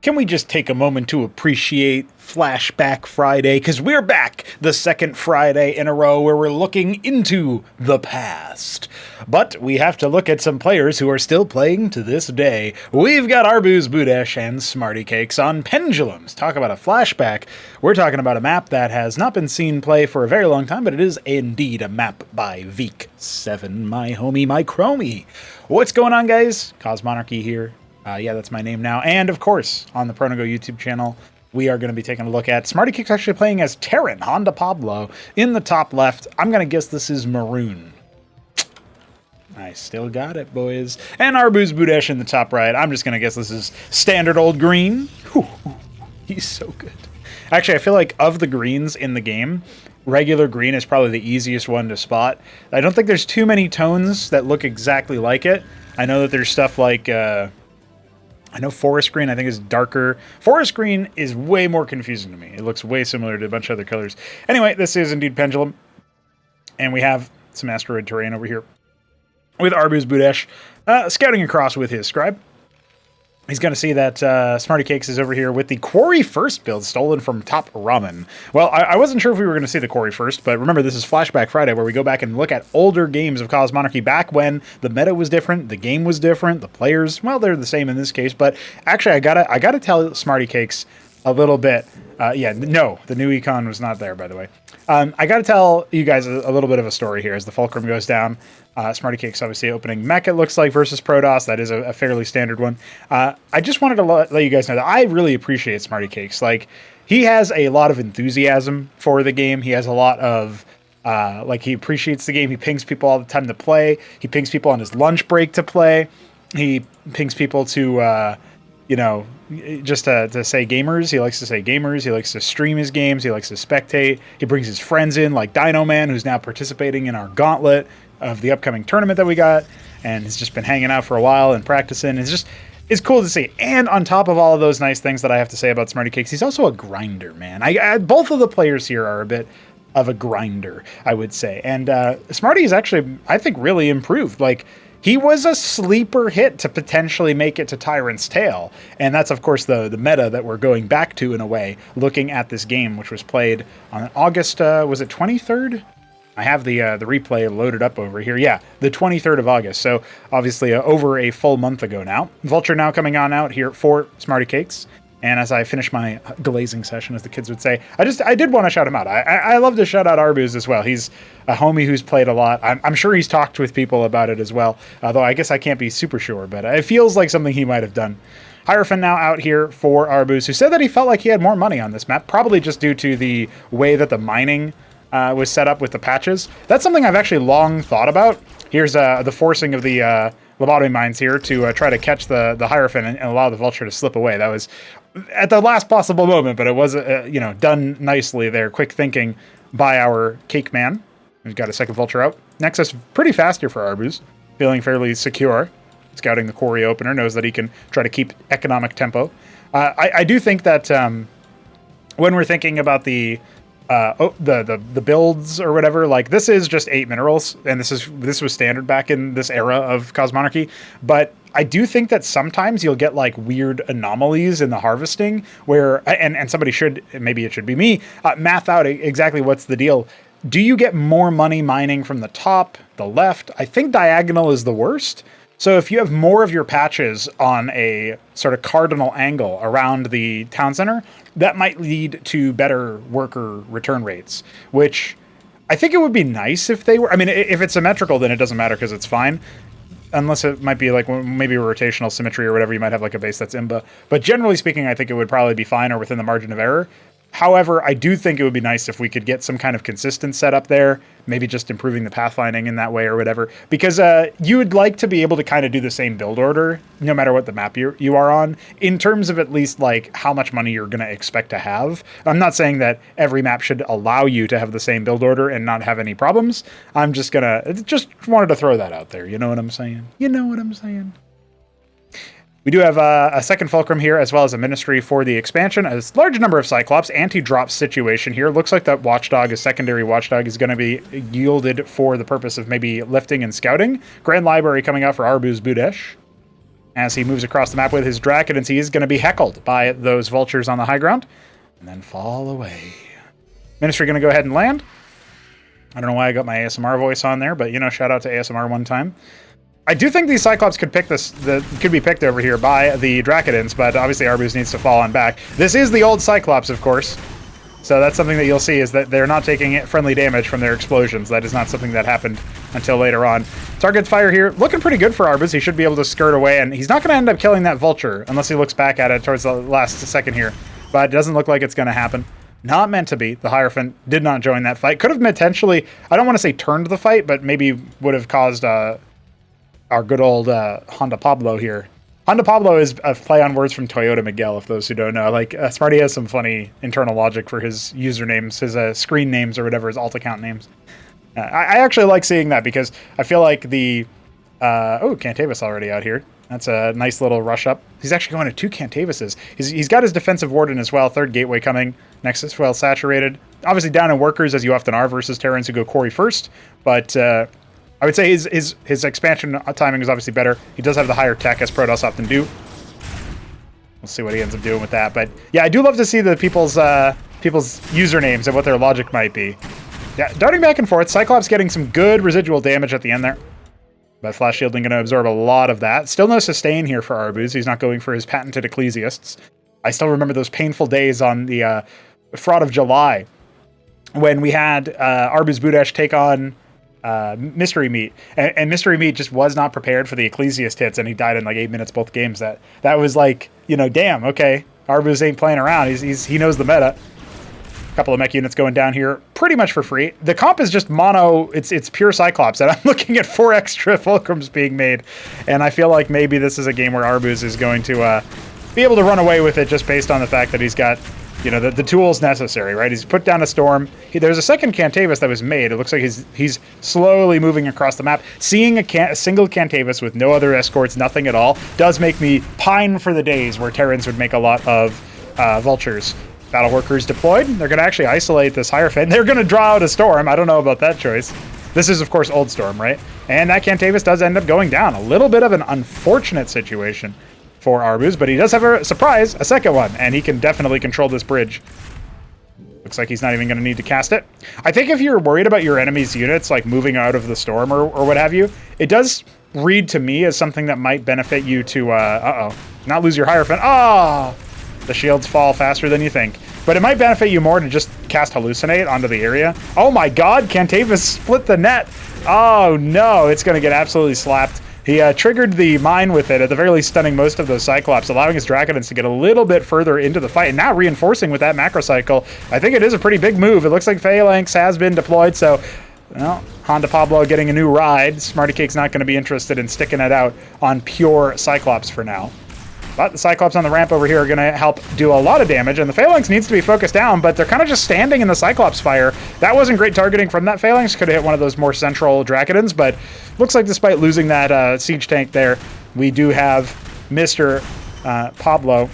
Can we just take a moment to appreciate Flashback Friday? Because we're back, the second Friday in a row where we're looking into the past. But we have to look at some players who are still playing to this day. We've got ArbuzBudesh and SmrtyCakes on Pendulums. Talk about a flashback. We're talking about a map that has not been seen play for a very long time, but it is indeed a map by Veek7, my homie, my chromie. What's going on, guys? Cosmonarchy here. Yeah, that's my name now. And of course, on the Protoss YouTube channel, we are going to be taking a look at SmrtyCakes actually playing as Terran, Honda Pablo, in the top left. I'm going to guess this is maroon. I still got it, boys. And ArbuzBudesh in the top right. I'm just going to guess this is standard old green. Whew, he's so good. Actually, I feel like of the greens in the game, regular green is probably the easiest one to spot. I don't think there's too many tones that look exactly like it. I know that there's stuff like... I know forest green, I think, is darker. Forest green is way more confusing to me. It looks way similar to a bunch of other colors. Anyway, this is indeed Pendulum. And we have some asteroid terrain over here with ArbuzBudesh scouting across with his scribe. He's going to see that SmrtyCakes is over here with the Quarry First build stolen from Top Ramen. Well, I wasn't sure if we were going to see the Quarry First, but remember, this is Flashback Friday, where we go back and look at older games of Cosmonarchy back when the meta was different, the game was different, the players, well, they're the same in this case. But actually, I gotta tell SmrtyCakes a little bit. Yeah, no, the new econ was not there, by the way. I got to tell you guys a little bit of a story here as the fulcrum goes down. SmrtyCakes obviously opening mech, it looks like, versus Protoss. That is a fairly standard one. I just wanted to let you guys know that I really appreciate SmrtyCakes. Like, he has a lot of enthusiasm for the game. He has a lot of, he appreciates the game. He pings people all the time to play. He pings people on his lunch break to play. He pings people to... just to say gamers. He likes to say gamers. He likes to stream his games. He likes to spectate. He brings his friends in, like Dino Man, who's now participating in our gauntlet of the upcoming tournament that we got, and has just been hanging out for a while and practicing. It's cool to see. And on top of all of those nice things that I have to say about SmrtyCakes, he's also a grinder, man. Both of the players here are a bit of a grinder, I would say. And Smarty is actually, I think, really improved. Like, he was a sleeper hit to potentially make it to Tyrant's Tale. And that's, of course, the meta that we're going back to, in a way, looking at this game, which was played on August, was it 23rd? I have the replay loaded up over here. Yeah, the 23rd of August. So, obviously, over a full month ago now. Vulture now coming on out here for SmrtyCakes. And as I finish my glazing session, as the kids would say, I did want to shout him out. I love to shout out Arbuz as well. He's a homie who's played a lot. I'm sure he's talked with people about it as well, although I guess I can't be super sure, but it feels like something he might have done. Hierophant now out here for Arbuz, who said that he felt like he had more money on this map, probably just due to the way that the mining was set up with the patches. That's something I've actually long thought about. Here's the forcing of the lobotomy mines here to try to catch the Hierophant and allow the Vulture to slip away. That was at the last possible moment, but it was done nicely there. Quick thinking by our cake man. We've got a second Vulture out. Nexus pretty fast here for Arbuz, feeling fairly secure. Scouting the quarry opener, knows that he can try to keep economic tempo. I do think that when we're thinking about the builds or whatever, like, this is just 8 minerals, and this was standard back in this era of Cosmonarchy, but I do think that sometimes you'll get like weird anomalies in the harvesting where, and somebody should, maybe it should be me, math out exactly what's the deal. Do you get more money mining from the top, the left? I think diagonal is the worst. So if you have more of your patches on a sort of cardinal angle around the town center, that might lead to better worker return rates, which I think it would be nice if they were. I mean, if it's symmetrical, then it doesn't matter because it's fine. Unless it might be like maybe rotational symmetry or whatever, you might have like a base that's imba. But generally speaking, I think it would probably be fine or within the margin of error. However, I do think it would be nice if we could get some kind of consistent setup there, maybe just improving the pathfinding in that way or whatever, because you would like to be able to kind of do the same build order, no matter what the map you are on, in terms of at least like how much money you're going to expect to have. I'm not saying that every map should allow you to have the same build order and not have any problems. I'm just wanted to throw that out there. You know what I'm saying? You know what I'm saying? We do have a second fulcrum here, as well as a ministry for the expansion. A large number of Cyclops. Anti-drop situation here. Looks like that watchdog, a secondary watchdog, is going to be yielded for the purpose of maybe lifting and scouting. Grand Library coming out for ArbuzBudesh. as he moves across the map with his Draconids. He is going to be heckled by those vultures on the high ground and then fall away. Ministry going to go ahead and land. I don't know why I got my ASMR voice on there, but, you know, shout out to ASMR one time. I do think these Cyclops could pick could be picked over here by the Draconids, but obviously Arbuz needs to fall on back. This is the old Cyclops, of course. So that's something that you'll see, is that they're not taking friendly damage from their explosions. That is not something that happened until later on. Target fire here, looking pretty good for Arbuz. He should be able to skirt away, and he's not going to end up killing that vulture unless he looks back at it towards the last second here. But it doesn't look like it's going to happen. Not meant to be. The Hierophant did not join that fight. Could have potentially, I don't want to say turned the fight, but maybe would have caused our good old Honda Pablo here. Honda Pablo is a play on words from Toyota Miguel, if those who don't know. Like, Smarty has some funny internal logic for his usernames, his screen names or whatever, his alt account names. I actually like seeing that because I feel like the... oh, Cantavis already out here. That's a nice little rush up. He's actually going to 2 Cantavises. He's got his defensive warden as well. 3rd gateway coming. Next is well saturated. Obviously down in workers, as you often are, versus Terrans who go Quarry first. But I would say his expansion timing is obviously better. He does have the higher tech, as Protoss often do. We'll see what he ends up doing with that. But yeah, I do love to see the people's usernames and what their logic might be. Yeah, darting back and forth. Cyclops getting some good residual damage at the end there. But Flash Shielding going to absorb a lot of that. Still no sustain here for Arbuz. He's not going for his patented Ecclesiasts. I still remember those painful days on the Fraud of July when we had ArbuzBudesh take on Mystery Meat, and Mystery Meat just was not prepared for the Ecclesiast hits, and he died in like 8 minutes both games. That was like, you know, damn, okay, Arbuz ain't playing around. He knows the meta. A couple of mech units going down here pretty much for free. The comp is just mono, it's pure Cyclops, and I'm looking at 4 extra Fulcrums being made, and I feel like maybe this is a game where Arbuz is going to be able to run away with it just based on the fact that he's got, you know, the tools necessary, right? He's put down a storm. There's a second Cantavis that was made. It looks like he's slowly moving across the map. Seeing a single Cantavis with no other escorts, nothing at all, does make me pine for the days where Terrans would make a lot of vultures. Battle workers deployed. They're going to actually isolate this Hierophant. They're going to draw out a storm. I don't know about that choice. This is, of course, Old Storm, right? And that Cantavis does end up going down. A little bit of an unfortunate situation for Arbuz, but he does have a surprise, a second one, and he can definitely control this bridge. Looks like he's not even going to need to cast it. I think if you're worried about your enemy's units like moving out of the storm or what have you, it does read to me as something that might benefit you to not lose your Hierophant. The shields fall faster than you think, but it might benefit you more to just cast Hallucinate onto the area. Oh my god, Cantavis split the net. Oh no, it's going to get absolutely slapped. He triggered the mine with it, at the very least stunning most of those Cyclops, allowing his Draconids to get a little bit further into the fight, and now reinforcing with that macro cycle. I think it is a pretty big move. It looks like Phalanx has been deployed, so, well, Honda Pablo getting a new ride. SmrtyCakes not going to be interested in sticking it out on pure Cyclops for now. But the Cyclops on the ramp over here are going to help do a lot of damage, and the Phalanx needs to be focused down, but they're kind of just standing in the Cyclops fire. That wasn't great targeting from that Phalanx. Could have hit one of those more central Draconids, but looks like despite losing that siege tank there, we do have Mr. Pablo.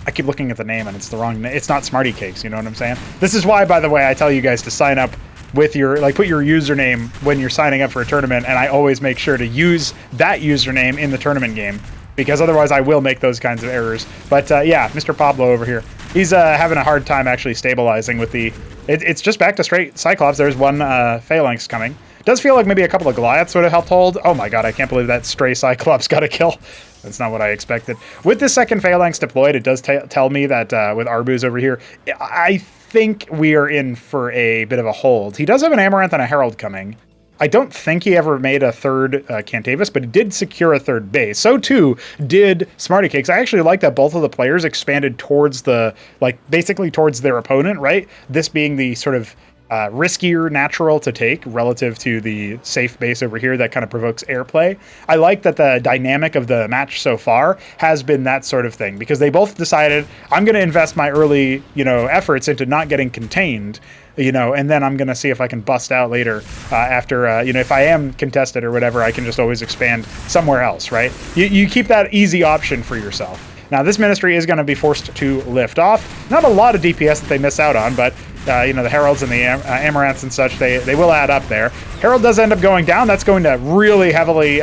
I keep looking at the name, and it's the wrong name. It's not SmrtyCakes, you know what I'm saying? This is why, by the way, I tell you guys to sign up with your, like, put your username when you're signing up for a tournament, and I always make sure to use that username in the tournament game, because otherwise I will make those kinds of errors. But yeah, Mr. Pablo over here, he's having a hard time actually stabilizing with the... It's just back to straight Cyclops. There's one Phalanx coming. Does feel like maybe a couple of Goliaths would have helped hold. Oh my god, I can't believe that stray Cyclops got a kill. That's not what I expected. With the second Phalanx deployed, it does tell me that with Arbuz over here, I think we are in for a bit of a hold. He does have an Amaranth and a Herald coming. I don't think he ever made a third Cantavis, but he did secure a third base. So too did SmrtyCakes. I actually like that both of the players expanded towards the, like, basically towards their opponent, right? This being the sort of riskier natural to take relative to the safe base over here that kind of provokes airplay. I like that the dynamic of the match so far has been that sort of thing, because they both decided, I'm going to invest my early, efforts into not getting contained, and then I'm going to see if I can bust out later after, if I am contested or whatever, I can just always expand somewhere else, right? You keep that easy option for yourself. Now, this ministry is going to be forced to lift off. Not a lot of DPS that they miss out on, but, the Heralds and the Amaranths and such, they will add up there. Herald does end up going down. That's going to really heavily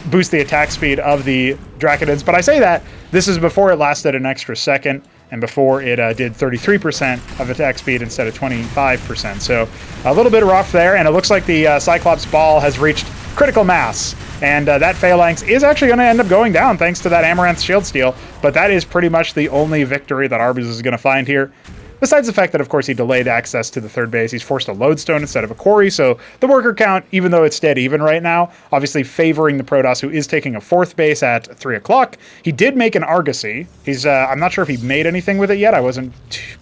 boost the attack speed of the Draconids, but I say that this is before it lasted an extra second and before it did 33% of attack speed instead of 25%. So a little bit rough there, and it looks like the Cyclops ball has reached critical mass. And that Phalanx is actually going to end up going down thanks to that Amaranth Shield Steal, but that is pretty much the only victory that Arbuz is going to find here. Besides the fact that, of course, he delayed access to the third base. He's forced a lodestone instead of a quarry, so the worker count, even though it's dead even right now, obviously favoring the Protoss, who is taking a fourth base at 3 o'clock. He did make an Argosy. He's, I'm not sure if he made anything with it yet. I wasn't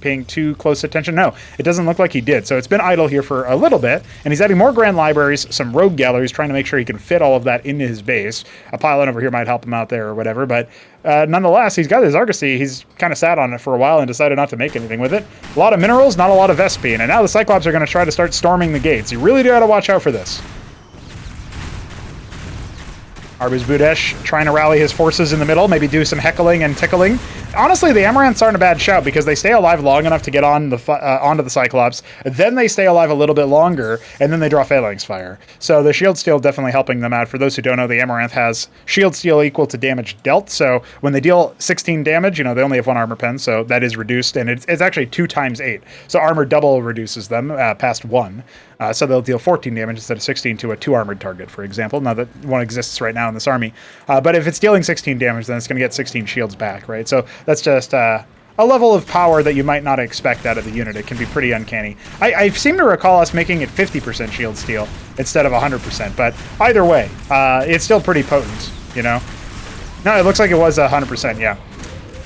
paying too close attention. No, it doesn't look like he did, so it's been idle here for a little bit, and he's adding more Grand Libraries, some Rogue Galleries, trying to make sure he can fit all of that into his base. A pylon over here might help him out there or whatever, but nonetheless, he's got his Argosy. He's kind of sat on it for a while and decided not to make anything with it. A lot of minerals, not a lot of Vespene, and now the Cyclops are going to try to start storming the gates. You really do got to watch out for this. ArbuzBudesh trying to rally his forces in the middle, maybe do some heckling and tickling. Honestly, the Amaranths aren't a bad shout because they stay alive long enough to get on the onto the Cyclops, then they stay alive a little bit longer, and then they draw Phalanx Fire. So the Shield Steal definitely helping them out. For those who don't know, the Amaranth has Shield Steal equal to damage dealt, so when they deal 16 damage, you know, they only have 1 armor pen, so that is reduced, and it's actually 2 times 8. So armor double reduces them past 1. So they'll deal 14 damage instead of 16 to a 2 armored target, for example. Now that one exists right now in this army. But if it's dealing 16 damage, then it's going to get 16 shields back, right? So that's just a level of power that you might not expect out of the unit. It can be pretty uncanny. I seem to recall us making it 50% shield steal instead of 100%, but either way, it's still pretty potent, you know? No, it looks like it was 100%, yeah.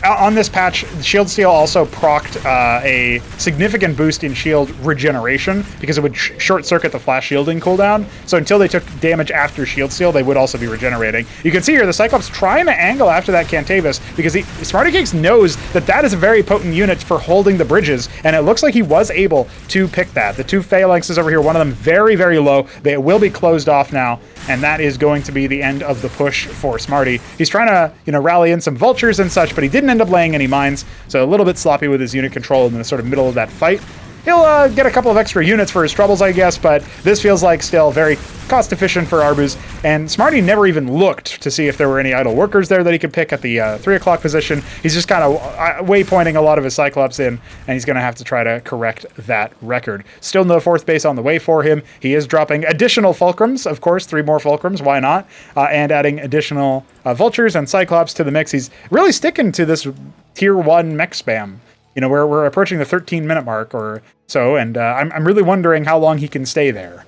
On this patch, Shield Steal also procced a significant boost in shield regeneration because it would short-circuit the flash shielding cooldown. So until they took damage after Shield Steal, they would also be regenerating. You can see here the Cyclops trying to angle after that Cantavis because SmrtyCakes knows that that is a very potent unit for holding the bridges, and it looks like he was able to pick that. The 2 Phalanxes over here, one of them very, very low. They will be closed off now, and that is going to be the end of the push for Smarty. He's trying to, you know, rally in some vultures and such, but he didn't end up laying any mines, so a little bit sloppy with his unit control in the sort of middle of that fight. He'll get a couple of extra units for his troubles, I guess, but this feels like still very cost-efficient for Arbuz, and Smarty never even looked to see if there were any idle workers there that he could pick at the 3 o'clock position. He's just kind of waypointing a lot of his Cyclops in, and he's going to have to try to correct that record. Still no 4th base on the way for him. He is dropping additional Fulcrums, of course, 3 more Fulcrums, why not? And adding additional Vultures and Cyclops to the mix. He's really sticking to this Tier 1 mech spam. You know, we're approaching the 13-minute mark or so, and I'm really wondering how long he can stay there.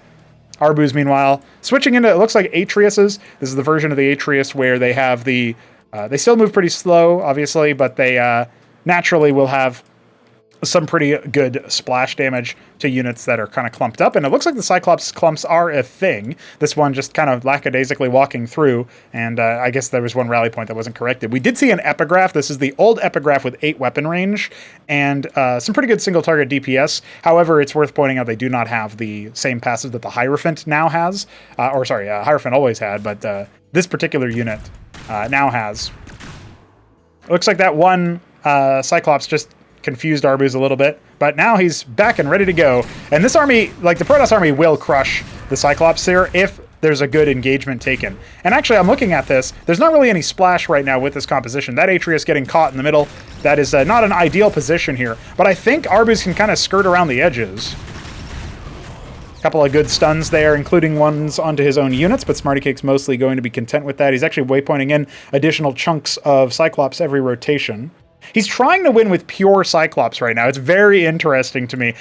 Arbuz, meanwhile, switching into, it looks like Atreus's. This is the version of the Atreus where they have the, they still move pretty slow, obviously, but they naturally will have some pretty good splash damage to units that are kind of clumped up, and it looks like the Cyclops clumps are a thing. This one just kind of lackadaisically walking through, and I guess there was one rally point that wasn't corrected. We did see an epigraph. This is the old epigraph with 8 weapon range and some pretty good single target DPS. However, it's worth pointing out they do not have the same passive that the Hierophant now has, Hierophant always had, but this particular unit now has. It looks like that one Cyclops just confused Arbuz a little bit, but now he's back and ready to go. And this army, like the Protoss army, will crush the Cyclops here if there's a good engagement taken. And actually, I'm looking at this. There's not really any splash right now with this composition. That Atreus getting caught in the middle, that is not an ideal position here, but I think Arbuz can kind of skirt around the edges. Couple of good stuns there, including ones onto his own units, but SmrtyCakes mostly going to be content with that. He's actually waypointing in additional chunks of Cyclops every rotation. He's trying to win with pure Cyclops right now. It's very interesting to me.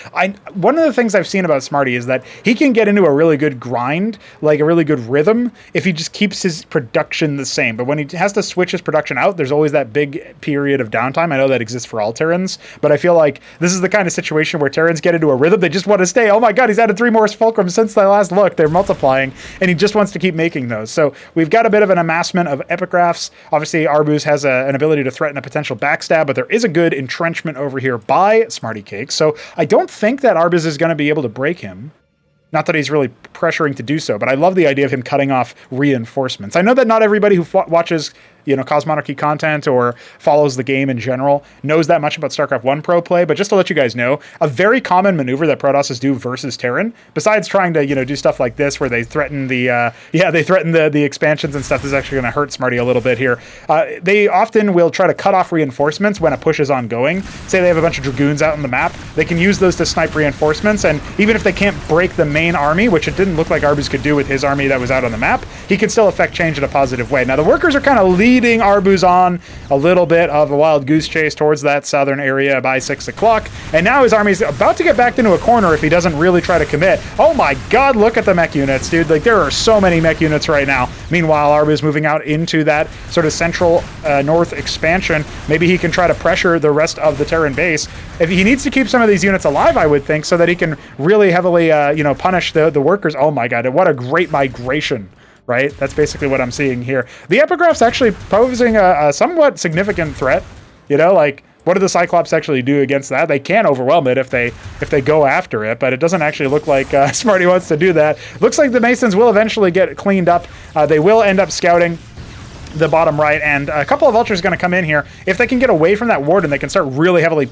One of the things I've seen about Smarty is that he can get into a really good grind, like a really good rhythm, if he just keeps his production the same. But when he has to switch his production out, there's always that big period of downtime. I know that exists for all Terrans, but I feel like this is the kind of situation where Terrans get into a rhythm. They just want to stay. Oh my god, he's added 3 more Fulcrums since I last looked. They're multiplying, and he just wants to keep making those. So we've got a bit of an amassment of epigraphs. Obviously, Arbuz has an ability to threaten a potential backstab, but there is a good entrenchment over here by SmrtyCakes, so I don't think that Arbuz is going to be able to break him. Not that he's really pressuring to do so, but I love the idea of him cutting off reinforcements. I know that not everybody who watches Cosmonarchy content or follows the game in general knows that much about StarCraft 1 pro play, but just to let you guys know, a very common maneuver that Protosses do versus Terran, besides trying to, do stuff like this where they threaten the expansions and stuff, this is actually going to hurt Smarty a little bit here. They often will try to cut off reinforcements when a push is ongoing. Say they have a bunch of Dragoons out on the map, they can use those to snipe reinforcements, and even if they can't break the main army, which it didn't look like Arbuz could do with his army that was out on the map, he could still affect change in a positive way. Now the workers are kind of leading Arbuz on a little bit of a wild goose chase towards that southern area by 6 o'clock, and now his army's about to get backed into a corner if he doesn't really try to commit. Oh my god, look at the mech units, dude. Like, there are so many mech units right now. Meanwhile, Arbuz moving out into that sort of central north expansion. Maybe he can try to pressure the rest of the Terran base. If he needs to keep some of these units alive, I would think, so that he can really heavily punish the workers. Oh my god, what a great migration. Right? That's basically what I'm seeing here. The epigraph's actually posing a somewhat significant threat. What do the Cyclops actually do against that? They can overwhelm it if they go after it, but it doesn't actually look like Smarty wants to do that. Looks like the Masons will eventually get cleaned up. They will end up scouting the bottom right, and a couple of vultures are going to come in here. If they can get away from that warden, they can start really heavily,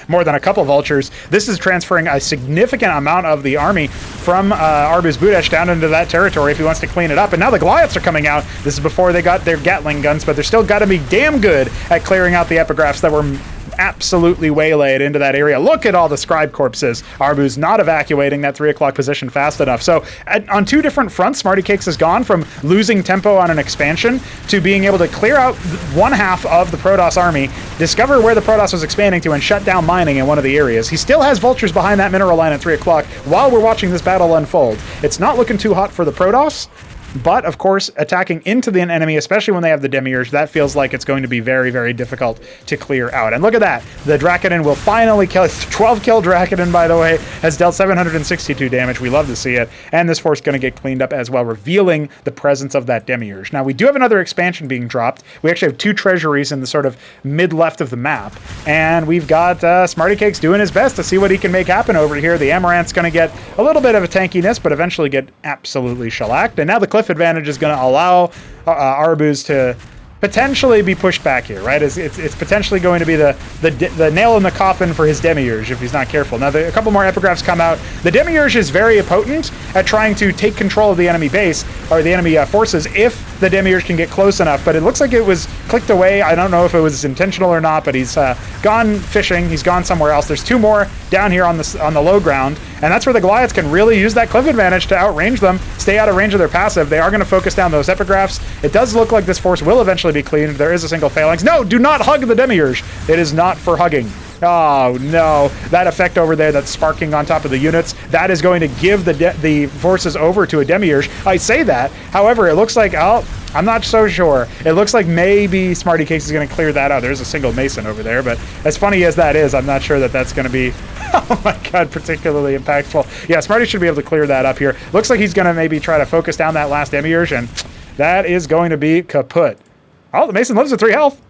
more than a couple of vultures. This is transferring a significant amount of the army from ArbuzBudesh down into that territory if he wants to clean it up. And now the Goliaths are coming out. This is before they got their Gatling guns, but they're still got to be damn good at clearing out the epigraphs that were absolutely waylaid into that area. Look at all the scribe corpses. Arbuz not evacuating that 3 o'clock position fast enough. So on two different fronts, SmrtyCakes has gone from losing tempo on an expansion to being able to clear out one half of the Protoss army, discover where the Protoss was expanding to, and shut down mining in one of the areas. He still has vultures behind that mineral line at 3 o'clock while we're watching this battle unfold. It's not looking too hot for the Protoss, but, of course, attacking into the enemy, especially when they have the Demiurge, that feels like it's going to be very, very difficult to clear out. And look at that. The Dracodon will finally kill. 12-kill Dracodon, by the way, has dealt 762 damage. We love to see it. And this force going to get cleaned up as well, revealing the presence of that Demiurge. Now, we do have another expansion being dropped. We actually have 2 treasuries in the sort of mid-left of the map. And we've got SmrtyCakes doing his best to see what he can make happen over here. The Amaranth's going to get a little bit of a tankiness, but eventually get absolutely shellacked. And now the cliff advantage is going to allow Arbuz to potentially be pushed back here, right? It's potentially going to be the nail in the coffin for his Demiurge if he's not careful. Now, a couple more epigraphs come out. The Demiurge is very potent at trying to take control of the enemy base, or the enemy forces, if the Demiurge can get close enough, but it looks like it was clicked away. I don't know if it was intentional or not, but he's gone fishing. He's gone somewhere else. There's 2 more down here on the low ground, and that's where the Goliaths can really use that cliff advantage to outrange them, stay out of range of their passive. They are going to focus down those epigraphs. It does look like this force will eventually be cleaned. There is a single phalanx. No, do not hug the Demiurge. It is not for hugging. Oh no, that effect over there that's sparking on top of the units, that is going to give the forces over to a Demiurge. I say that, however, it looks like, I'm not so sure. It looks like maybe SmrtyCakes is going to clear that out. There's a single Mason over there, but as funny as that is, I'm not sure that that's going to be, oh my god, particularly impactful. Yeah, Smarty should be able to clear that up here. Looks like he's going to maybe try to focus down that last Demiurge, and that is going to be kaput. Oh, the Mason lives at 3 health.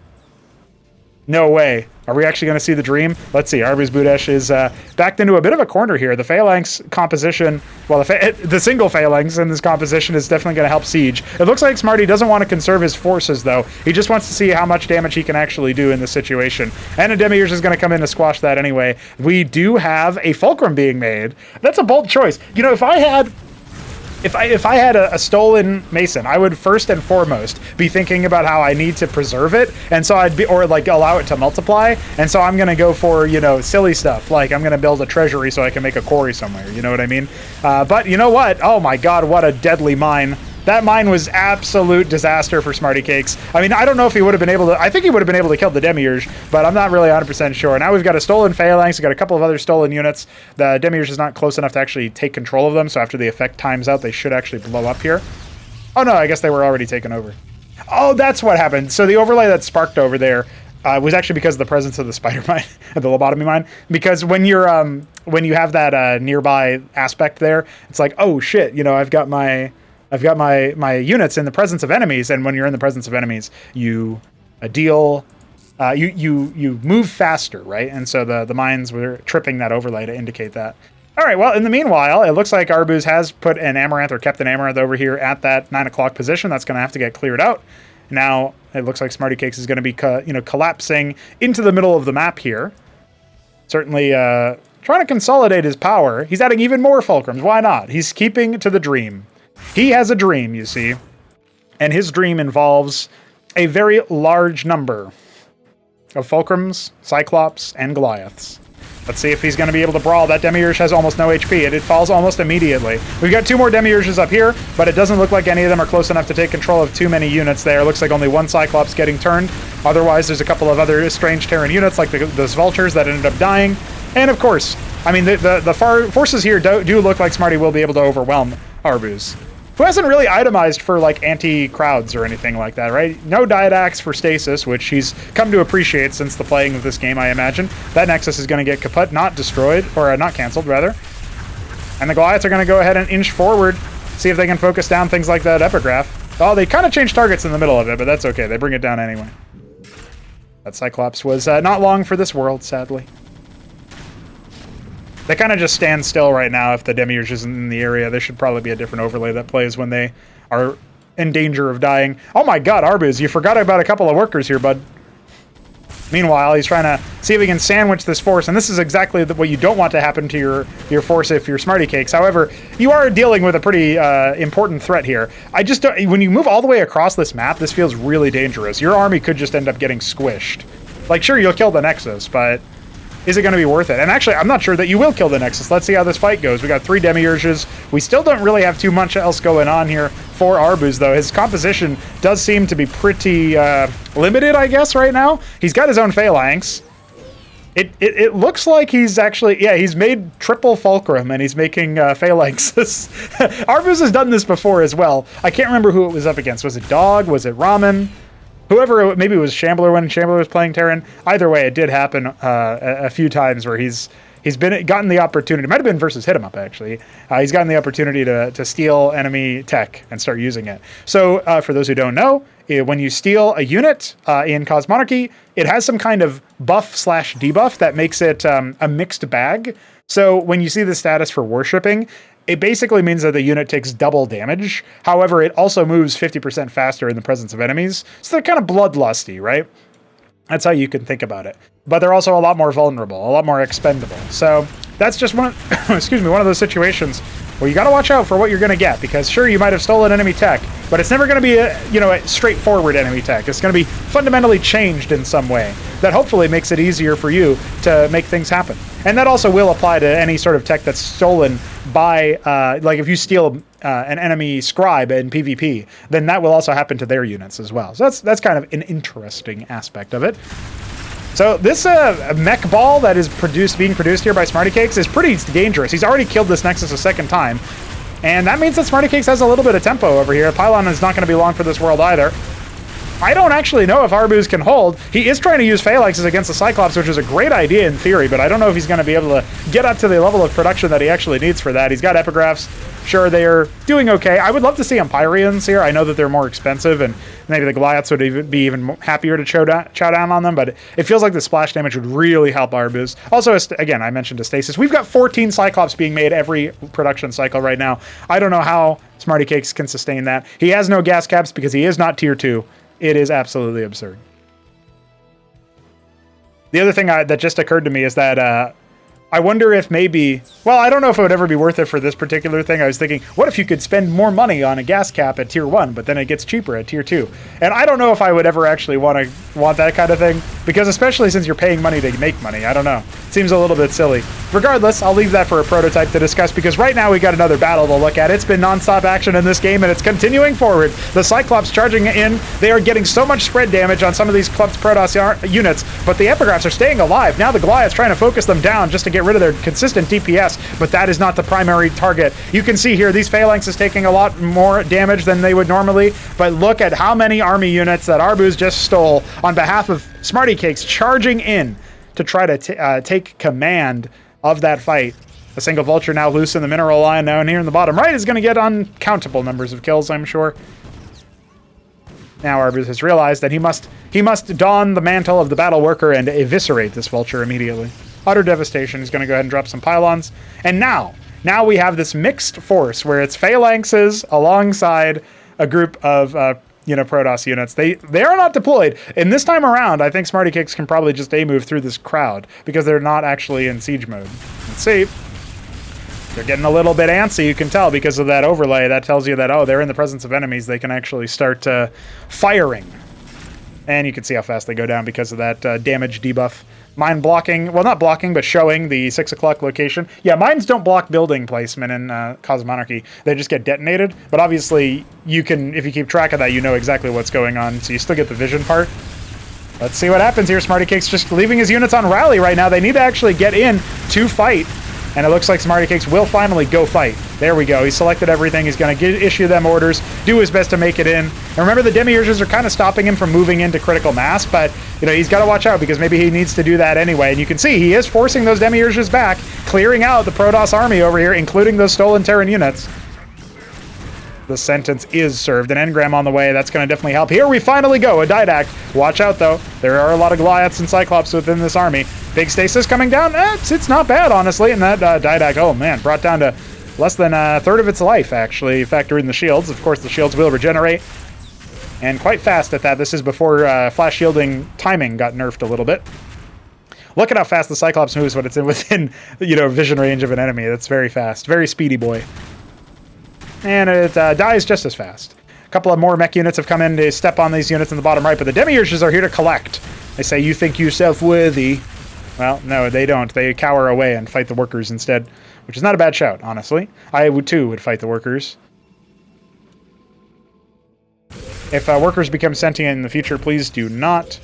No way. Are we actually going to see the dream? Let's see. ArbuzBudesh is backed into a bit of a corner here. The phalanx composition, well, the single phalanx in this composition is definitely going to help siege. It looks like Smarty doesn't want to conserve his forces, though. He just wants to see how much damage he can actually do in this situation. And a Demiurge is going to come in to squash that anyway. We do have a Fulcrum being made. That's a bold choice. If I had a stolen Mason, I would first and foremost be thinking about how I need to preserve it, and so allow it to multiply, and so I'm gonna go for, silly stuff, like I'm gonna build a treasury so I can make a quarry somewhere, you know what I mean? But you know what? Oh my god, what a deadly mine. That mine was absolute disaster for SmrtyCakes. I mean, I don't know if he would have been able to... I think he would have been able to kill the Demiurge, but I'm not really 100% sure. Now we've got a stolen Phalanx. We've got a couple of other stolen units. The Demiurge is not close enough to actually take control of them, so after the effect times out, they should actually blow up here. Oh, no, I guess they were already taken over. Oh, that's what happened. So the overlay that sparked over there was actually because of the presence of the spider mine, the lobotomy mine. Because when you're when you have that nearby aspect there, it's like, oh, shit, I've got my units in the presence of enemies, and when you're in the presence of enemies, you deal, you move faster, right? And so the mines were tripping that overlay to indicate that. All right, well, in the meanwhile, it looks like Arbuz has put an Amaranth or kept an Amaranth over here at that 9 o'clock position. That's going to have to get cleared out. Now it looks like SmrtyCakes is going to be collapsing into the middle of the map here. Certainly trying to consolidate his power. He's adding even more fulcrums. Why not? He's keeping to the dream. He has a dream, you see. And his dream involves a very large number of fulcrums, cyclops, and Goliaths. Let's see if he's going to be able to brawl. That Demiurge has almost no HP, and it falls almost immediately. We've got 2 more Demiurges up here, but it doesn't look like any of them are close enough to take control of too many units there. Looks like only 1 Cyclops getting turned. Otherwise, there's a couple of other strange Terran units, like those Vultures that ended up dying. And of course, I mean, the forces here do look like Smarty will be able to overwhelm Arbuz, who hasn't really itemized for, like, anti-crowds or anything like that, right? No Diadax for stasis, which he's come to appreciate since the playing of this game, I imagine. That Nexus is going to get kaput, not destroyed, or not canceled, rather. And the Goliaths are going to go ahead and inch forward, see if they can focus down things like that Epigraph. Oh, they kind of changed targets in the middle of it, but that's okay. They bring it down anyway. That Cyclops was not long for this world, sadly. They kind of just stand still right now if the Demiurge isn't in the area. There should probably be a different overlay that plays when they are in danger of dying. Oh my god, Arbuz, you forgot about a couple of workers here, bud. Meanwhile, he's trying to see if he can sandwich this force, and this is exactly what you don't want to happen to your force if you're SmrtyCakes. However, you are dealing with a pretty important threat here. I just don't, when you move all the way across this map, this feels really dangerous. Your army could just end up getting squished. Like, sure, you'll kill the Nexus, but is it going to be worth it? And actually, I'm not sure that you will kill the Nexus. Let's see how this fight goes. We got 3 Demiurges. We still don't really have too much else going on here for Arbuz, though. His composition does seem to be pretty limited, I guess, right now. He's got his own Phalanx. It looks like he's actually, yeah, he's made triple fulcrum, and he's making phalanxes. Arbuz has done this before as well. I can't remember who it was up against. Was it Dog? Was it Ramen? Whoever, maybe it was Shambler when Shambler was playing Terran. Either way, it did happen a few times where he's gotten the opportunity. It might have been versus Hit 'em Up, actually. He's gotten the opportunity to steal enemy tech and start using it. So for those who don't know, when you steal a unit in Cosmonarchy, it has some kind of buff/debuff that makes it a mixed bag. So when you see the status for worshipping, it basically means that the unit takes double damage. However, it also moves 50% faster in the presence of enemies. So they're kind of bloodlusty, right? That's how you can think about it. But they're also a lot more vulnerable, a lot more expendable. So that's just one of, excuse me, one of those situations where you got to watch out for what you're going to get, because sure, you might have stolen enemy tech, but it's never going to be a straightforward enemy tech. It's going to be fundamentally changed in some way that hopefully makes it easier for you to make things happen. And that also will apply to any sort of tech that's stolen by, like if you steal an enemy scribe in PvP, then that will also happen to their units as well. So that's kind of an interesting aspect of it. So this mech ball that is being produced here by SmrtyCakes is pretty dangerous. He's already killed this Nexus a 2nd time, and that means that SmrtyCakes has a little bit of tempo over here. Pylon is not going to be long for this world either. I don't actually know if Arbuz can hold. He is trying to use Phalanxes against the Cyclops, which is a great idea in theory, but I don't know if he's going to be able to get up to the level of production that he actually needs for that. He's got Epigraphs. Sure, they're doing okay. I would love to see Empyreans here. I know that they're more expensive, and maybe the Goliaths would be even happier to chow down on them, but it feels like the splash damage would really help Arbuz. Also, again, I mentioned a stasis. We've got 14 Cyclops being made every production cycle right now. I don't know how SmrtyCakes can sustain that. He has no gas caps because he is not tier 2. It is absolutely absurd. The other thing that just occurred to me is that I wonder if maybe, well, I don't know if it would ever be worth it for this particular thing. I was thinking, what if you could spend more money on a gas cap at tier 1, but then it gets cheaper at tier 2? And I don't know if I would ever actually want that kind of thing, because especially since you're paying money to make money, I don't know. It seems a little bit silly. Regardless, I'll leave that for a prototype to discuss, because right now we got another battle to look at. It's been non-stop action in this game, and it's continuing forward. The Cyclops charging in. They are getting so much spread damage on some of these clubbed Protoss units, but the Epigraphs are staying alive. Now the Goliath's trying to focus them down just to get rid of their consistent DPS, but that is not the primary target. You can see here, these Phalanxes taking a lot more damage than they would normally, but look at how many army units that Arbuz just stole on behalf of SmrtyCakes, charging in to try to take command of that fight. A single Vulture now loose in the mineral line down here in the bottom right is going to get uncountable numbers of kills, I'm sure. Now Arbuz has realized that he must don the mantle of the battle worker and eviscerate this Vulture immediately. Utter devastation. He's going to go ahead and drop some pylons. And now we have this mixed force where it's Phalanxes alongside a group of Protoss units. They are not deployed. And this time around, I think SmrtyCakes can probably just A-move through this crowd because they're not actually in siege mode. Let's see. They're getting a little bit antsy, you can tell, because of that overlay. That tells you that, oh, they're in the presence of enemies. They can actually start firing. And you can see how fast they go down because of that damage debuff. Mine blocking, well, not blocking, but showing the 6 o'clock location. Yeah, mines don't block building placement in Cosmonarchy. They just get detonated. But obviously, you can, if you keep track of that, you know exactly what's going on. So you still get the vision part. Let's see what happens here. SmrtyCakes just leaving his units on rally right now. They need to actually get in to fight. And it looks like SmrtyCakes will finally go fight. There we go. He selected everything. He's going to issue them orders, do his best to make it in. And remember, the Demiurges are kind of stopping him from moving into critical mass, but he's got to watch out because maybe he needs to do that anyway. And you can see he is forcing those Demiurges back, clearing out the Protoss army over here, including those stolen Terran units. The sentence is served. An engram on the way. That's going to definitely help. Here we finally go. A Didact. Watch out, though. There are a lot of Goliaths and Cyclops within this army. Big stasis coming down. It's not bad, honestly. And that Didact, oh, man, brought down to less than a third of its life, actually. Factor in the shields. Of course, the shields will regenerate. And quite fast at that. This is before flash shielding timing got nerfed a little bit. Look at how fast the Cyclops moves when it's within, vision range of an enemy. That's very fast. Very speedy boy. And it dies just as fast. A couple of more mech units have come in to step on these units in the bottom right, but the Demiurges are here to collect. They say, you think yourself worthy. Well, no, they don't. They cower away and fight the workers instead, which is not a bad shout, honestly. I would fight the workers. If workers become sentient in the future, please do not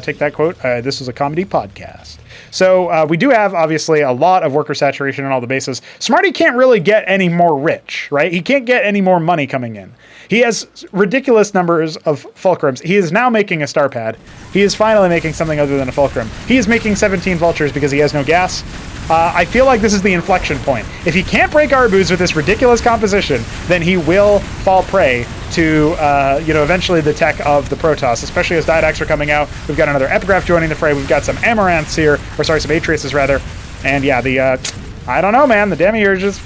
take that quote. This is a comedy podcast. So we do have, obviously, a lot of worker saturation on all the bases. Smarty can't really get any more rich, right? He can't get any more money coming in. He has ridiculous numbers of fulcrums. He is now making a star pad. He is finally making something other than a fulcrum. He is making 17 vultures because he has no gas. I feel like this is the inflection point. If he can't break Arbuz with this ridiculous composition, then he will fall prey to, eventually the tech of the Protoss, especially as Didacts are coming out. We've got another Epigraph joining the fray. We've got some Amaranths here, some Atriuses rather. And yeah, I don't know, man, the Demiurges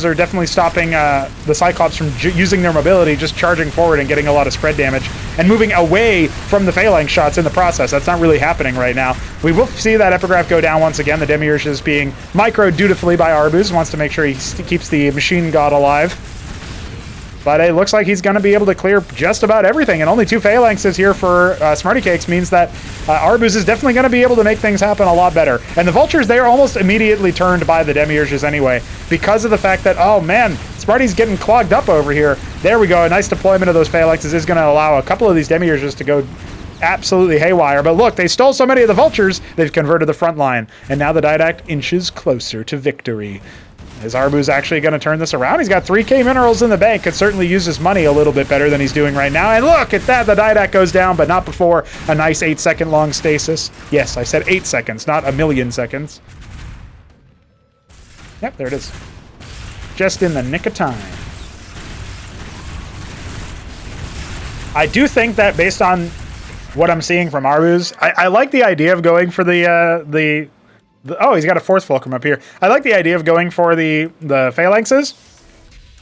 are definitely stopping the Cyclops from using their mobility, just charging forward and getting a lot of spread damage and moving away from the phalanx shots in the process. That's not really happening right now. We will see that Epigraph go down once again. The Demiurges being microed dutifully by Arbuz, wants to make sure he keeps the machine god alive. But it looks like he's going to be able to clear just about everything. And only 2 phalanxes here for SmrtyCakes means that Arbuz is definitely going to be able to make things happen a lot better. And the Vultures, they are almost immediately turned by the Demiurges anyway, because of the fact that, oh man, Smarty's getting clogged up over here. There we go. A nice deployment of those phalanxes is going to allow a couple of these Demiurges to go absolutely haywire. But look, they stole so many of the Vultures, they've converted the front line. And now the Didact inches closer to victory. Is Arbuz actually going to turn this around? He's got 3k minerals in the bank. Could certainly use his money a little bit better than he's doing right now. And look at that. The Didact goes down, but not before a nice 8-second long stasis. Yes, I said 8 seconds, not a million seconds. Yep, there it is. Just in the nick of time. I do think that based on what I'm seeing from Arbuz, I like the idea of going for oh, he's got a 4th fulcrum up here. I like the idea of going for the phalanxes.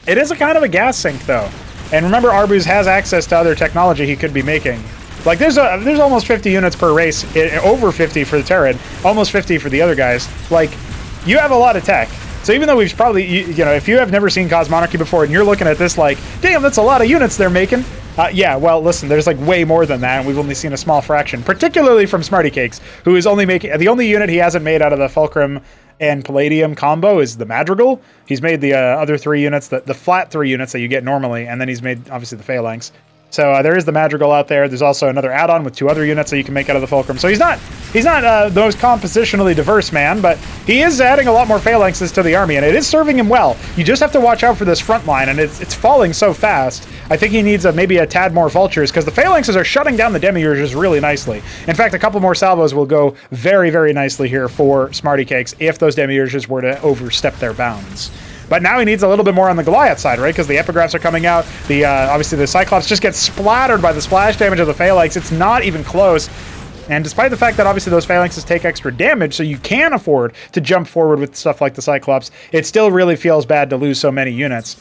It is a kind of a gas sink, though. And remember, Arbuz has access to other technology he could be making. Like, there's almost 50 units per race, over 50 for the Terran, almost 50 for the other guys. Like, you have a lot of tech. So even though we've probably, if you have never seen Cosmonarchy before and you're looking at this like, damn, that's a lot of units they're making. Yeah, well, listen, there's like way more than that, and we've only seen a small fraction, particularly from SmrtyCakes, who is only making, the only unit he hasn't made out of the Fulcrum and Palladium combo is the Madrigal. He's made the other 3 units, the flat 3 units that you get normally, and then he's made, obviously, the Phalanx. So there is the Madrigal out there. There's also another add-on with 2 other units that you can make out of the Fulcrum. So he's not the most compositionally diverse man, but he is adding a lot more phalanxes to the army, and it is serving him well. You just have to watch out for this front line, and it's falling so fast. I think he needs maybe a tad more vultures, because the phalanxes are shutting down the Demiurges really nicely. In fact, a couple more salvos will go very, very nicely here for SmrtyCakes if those Demiurges were to overstep their bounds. But now he needs a little bit more on the Goliath side, right? Because the Epigraphs are coming out. Obviously, the Cyclops just gets splattered by the splash damage of the Phalanx. It's not even close. And despite the fact that obviously those Phalanxes take extra damage, so you can afford to jump forward with stuff like the Cyclops, it still really feels bad to lose so many units.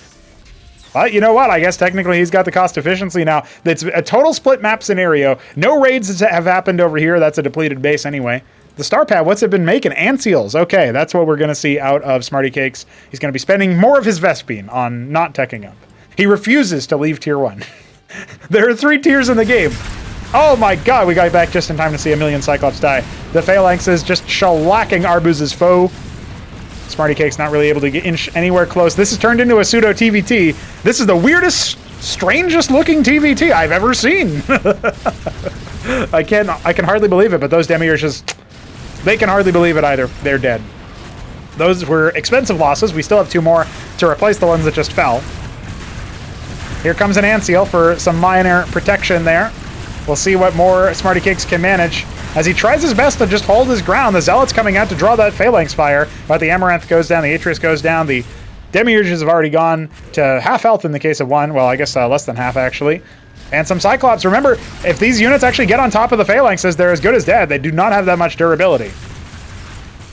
But you know what? I guess technically he's got the cost efficiency now. It's a total split map scenario. No raids have happened over here. That's a depleted base anyway. The star pad, what's it been making? Ant seals. Okay, that's what we're going to see out of SmrtyCakes. He's going to be spending more of his Vespene on not teching up. He refuses to leave tier 1. There are 3 tiers in the game. Oh my god, we got back just in time to see a million Cyclops die. The Phalanx is just shellacking Arbuz's foe. SmrtyCakes not really able to get inch anywhere close. This has turned into a pseudo TVT. This is the weirdest, strangest looking TVT I've ever seen. I can hardly believe it, but those Demiurges, they can hardly believe it either. They're dead. Those were expensive losses. We still have 2 more to replace the ones that just fell. Here comes an Ant Seal for some minor protection there. We'll see what more SmrtyCakes can manage as he tries his best to just hold his ground. The Zealot's coming out to draw that Phalanx fire, but the Amaranth goes down, the Atreus goes down, the Demiurges have already gone to half health in the case of one. Well, I guess less than half, actually. And some Cyclops. Remember, if these units actually get on top of the Phalanxes, they're as good as dead. They do not have that much durability.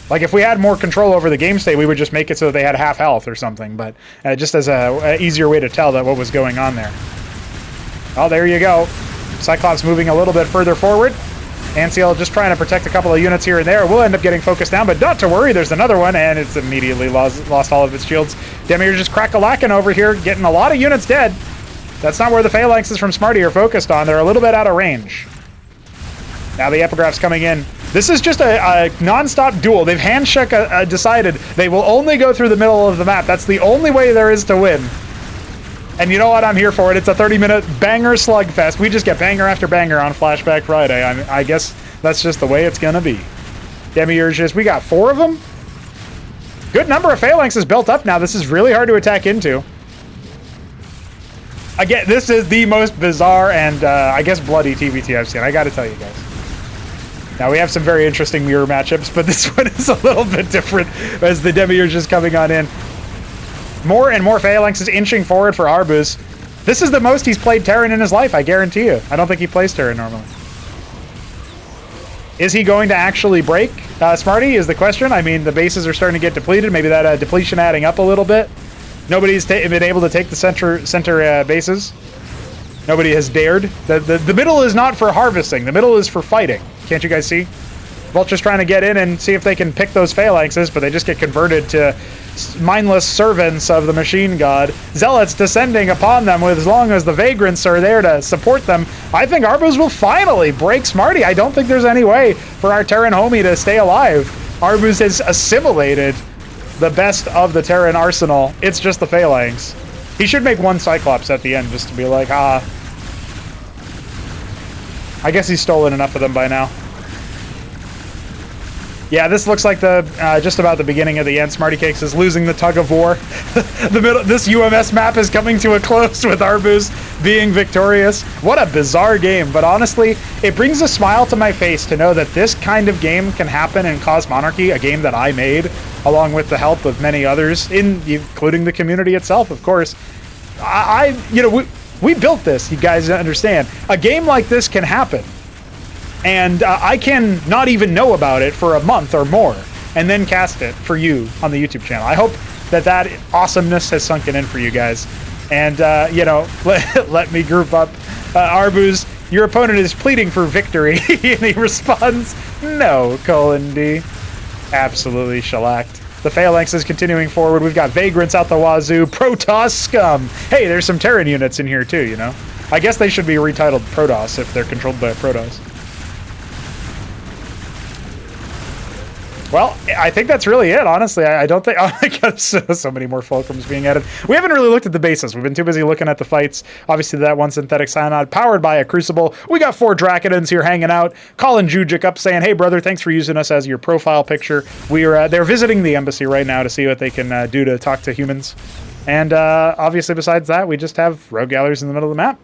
Like, if we had more control over the game state, we would just make it so that they had half health or something, but just as a easier way to tell that what was going on there. Oh, there you go. Cyclops moving a little bit further forward. Antseal just trying to protect a couple of units here and there. We'll end up getting focused down, but not to worry. There's another one, and it's immediately lost all of its shields. Demir just crack-a-lacking over here, getting a lot of units dead. That's not where the Phalanxes from Smarty are focused on. They're a little bit out of range. Now the Epigraph's coming in. This is just a non-stop duel. They've handshake decided they will only go through the middle of the map. That's the only way there is to win. And you know what? I'm here for it. It's a 30-minute banger slugfest. We just get banger after banger on Flashback Friday. I guess that's just the way it's going to be. Demiurges, we got 4 of them. Good number of Phalanxes built up now. This is really hard to attack into. Again, this is the most bizarre and, I guess, bloody TVT I've seen. I got to tell you guys. Now, we have some very interesting mirror matchups, but this one is a little bit different as the Demiurges coming on in. More and more Phalanxes inching forward for Arbuz. This is the most he's played Terran in his life, I guarantee you. I don't think he plays Terran normally. Is he going to actually break Smarty is the question. I mean, the bases are starting to get depleted. Maybe that depletion adding up a little bit. Nobody's been able to take the center bases. Nobody has dared. The middle is not for harvesting. The middle is for fighting. Can't you guys see? Vulture's trying to get in and see if they can pick those Phalanxes, but they just get converted to mindless servants of the machine god. Zealots descending upon them with as long as the Vagrants are there to support them. I think Arbuz will finally break Smarty. I don't think there's any way for our Terran homie to stay alive. Arbuz has assimilated the best of the Terran arsenal. It's just the Phalanx. He should make 1 Cyclops at the end just to be like, I guess he's stolen enough of them by now. Yeah, this looks like the just about the beginning of the end. SmrtyCakes is losing the tug of war. This UMS map is coming to a close with Arbuz being victorious. What a bizarre game, but honestly, it brings a smile to my face to know that this kind of game can happen in Cosmonarchy, a game that I made, along with the help of many others, including the community itself, of course. We built this, you guys understand. A game like this can happen. And I can not even know about it for a month or more, and then cast it for you on the YouTube channel. I hope that awesomeness has sunken in for you guys. And, let me group up. Arbuz, your opponent is pleading for victory, and he responds, no, :D. Absolutely shellacked. The Phalanx is continuing forward. We've got Vagrants out the wazoo. Protoss scum. Hey, there's some Terran units in here, too, you know? I guess they should be retitled Protoss if they're controlled by Protoss. Well, I think that's really it, honestly. I don't think... Oh my god, so many more fulcrums being added. We haven't really looked at the bases. We've been too busy looking at the fights. Obviously, that one synthetic cyanide powered by a crucible. We got 4 Draconans here hanging out. Colin Jujic up saying, hey, brother, thanks for using us as your profile picture. They're visiting the embassy right now to see what they can do to talk to humans. And obviously, besides that, we just have rogue galleries in the middle of the map.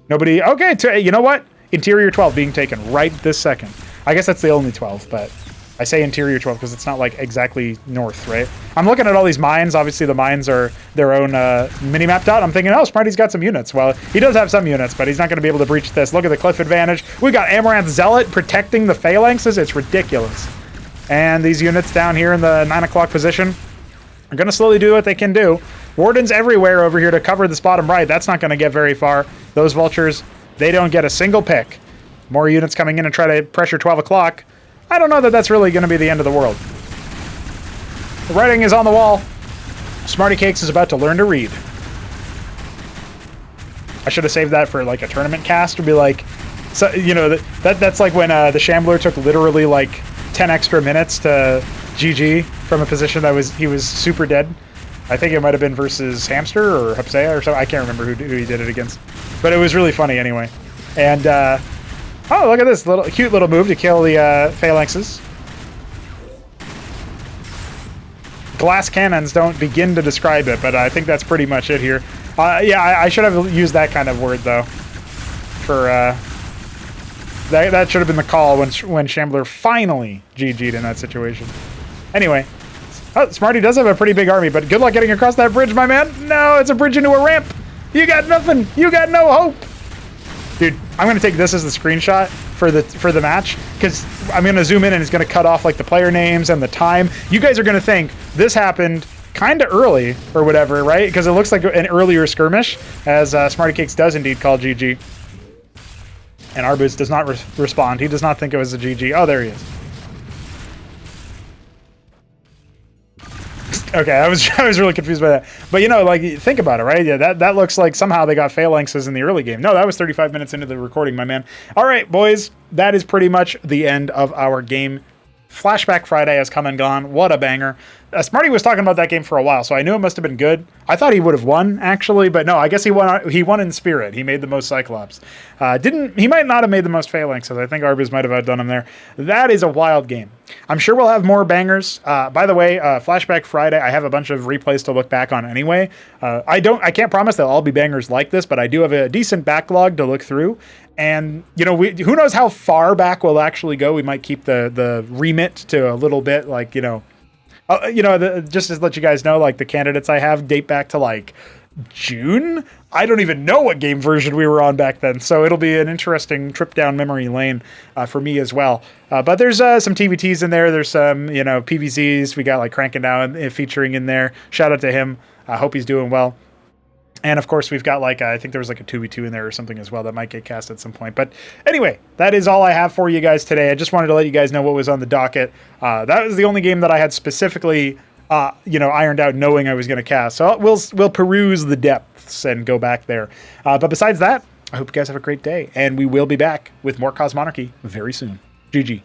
Nobody... Okay, you know what? Interior 12 being taken right this second. I guess that's the only 12, but... I say interior 12 because it's not like exactly north, right? I'm looking at all these mines. Obviously, the mines are their own mini-map dot. I'm thinking, oh, Smarty's got some units. Well, he does have some units, but he's not going to be able to breach this. Look at the cliff advantage. We got Amaranth Zealot protecting the Phalanxes. It's ridiculous. And these units down here in the 9 o'clock position are going to slowly do what they can do. Wardens everywhere over here to cover this bottom right. That's not going to get very far. Those vultures, they don't get a single pick. More units coming in and try to pressure 12 o'clock. I don't know that that's really going to be the end of the world. The writing is on the wall. SmrtyCakes is about to learn to read. I should have saved that for like a tournament cast to be like, so you know that's like when the Shambler took literally like 10 extra minutes to GG from a position that he was super dead. I think it might have been versus Hamster or Hupsea or something. I can't remember who he did it against, but it was really funny anyway. And oh, look at this cute little move to kill the Phalanxes. Glass cannons don't begin to describe it, but I think that's pretty much it here. Yeah, I should have used that kind of word though. For that should have been the call when Shambler finally GG'd in that situation. Anyway, oh, Smarty does have a pretty big army, but good luck getting across that bridge, my man. No, it's a bridge into a ramp. You got nothing. You got no hope. Dude, I'm gonna take this as the screenshot for the match, because I'm gonna zoom in and it's gonna cut off like the player names and the time. You guys are gonna think this happened kind of early or whatever, right? Because it looks like an earlier skirmish, as SmrtyCakes does indeed call GG. And Arbuz does not respond. He does not think it was a GG. Oh, there he is. Okay, I was really confused by that. But you know, like, think about it, right? Yeah, that looks like somehow they got phalanxes in the early game. No, that was 35 minutes into the recording, my man. All right, boys, that is pretty much the end of our game. Flashback Friday has come and gone. What a banger. Smarty was talking about that game for a while, so I knew it must have been good. I thought he would have won, actually, but no, I guess he won in spirit. He made the most Cyclops. He might not have made the most Phalanxes. I think Arbuz might have outdone him there. That is a wild game. I'm sure we'll have more bangers. By the way, Flashback Friday, I have a bunch of replays to look back on anyway. I can't promise they'll all be bangers like this, but I do have a decent backlog to look through. And, you know, who knows how far back we'll actually go. We might keep the remit to a little bit, like, you know, just to let you guys know, like, the candidates I have date back to, like, June? I don't even know what game version we were on back then, so it'll be an interesting trip down memory lane for me as well. But there's some TVTs in there. There's some, you know, PVZs. We got, like, Cranking Down featuring in there. Shout out to him. I hope he's doing well. And of course, we've got, like, I think there was like a 2v2 in there or something as well that might get cast at some point. But anyway, that is all I have for you guys today. I just wanted to let you guys know what was on the docket. That was the only game that I had specifically, ironed out knowing I was going to cast. So we'll peruse the depths and go back there. But besides that, I hope you guys have a great day. And we will be back with more Cosmonarchy very soon. GG.